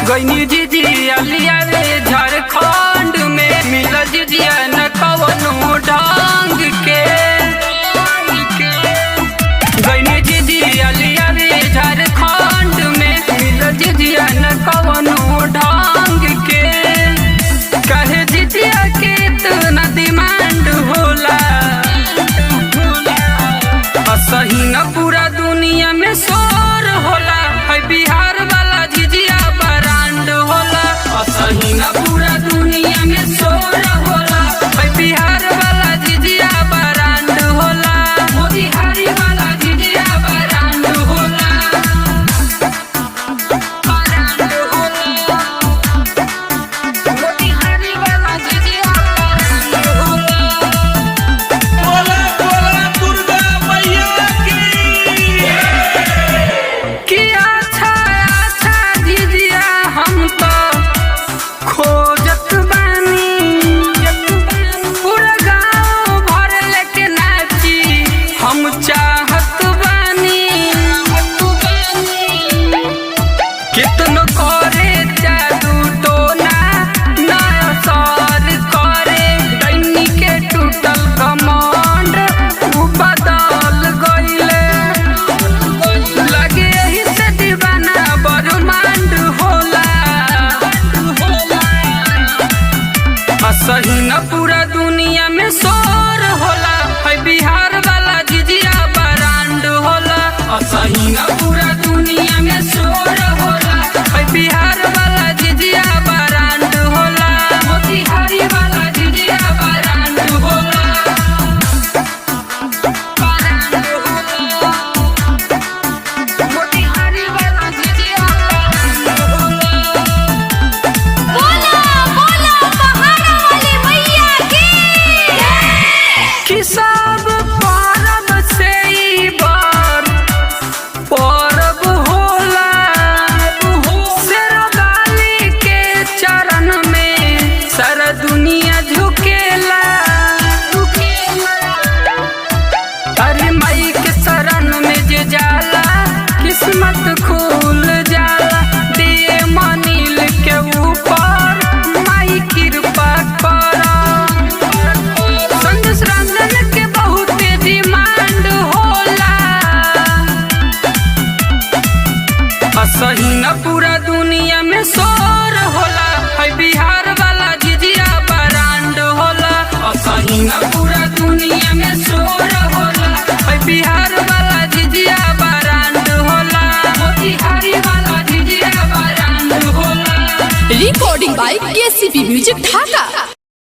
गईनी जीजिया लिया रे झारखंड में मिल जीजिया न कवनो ढंग के। गईनी जीजिया लिया रे झारखंड में मिल जीजिया न कवनो ढंग के। कहे जीजिया के इतना डिमांड होला, सही न पूरा दुनिया में शोर होला। है बिहार वाला जीजिया ब्रांड होला, सही न पूरा दुनिया में शोर होला। है बिहार वाला जीजिया ब्रांड होला, मोतिहारी वाला जीजिया ब्रांड होला, ब्रांड होला। मोतिहारी वाला जीजिया ब्रांड होला। बोला बोला दुर्गा मैया की। कि अच्छा जीजिया हम तो खोजत बानी, पूरा गाँव भर लेके नाची हम चाहत बानी। कितनो करे जादू टोना ना असर करे, दैनी के टूटल कमांड उ बदल गईले। लगे यही से दीवाना बरमांड होला, सही न पूरा दुनिया में शोर होला। है बिहार वाला जीजिया ब्रांड होला, सही न पूरा दुनिया में शोर होला। है बिहार वाला जीजिया ब्रांड होला, मोतिहारी वाला जीजिया ब्रांड होला, ब्रांड होला। मोतिहारी वाला जीजिया ब्रांड होला। बोला बोला पहाड़ा वाली मैया की। कि सब परब से ई बार परब होला, शेरवाली के चरण में सारा दुनिया झुकेला। अरे माई के शरण में जे जाला किस्मत खुल जाला। दिए मनील के ऊपर माई कृपा करा। संदेश रंजन के बहुत डिमांड होला, सही न पूरा दुनिया में शोर होला। है बिहार वाला जीजिया ब्रांड होला, सही न पूरा दुनिया में शोर होला। है बिहार वाला जीजिया ब्रांड होला, मोतिहारी वाला जीजिया ब्रांड होला। Recording by KCP music Dhaka.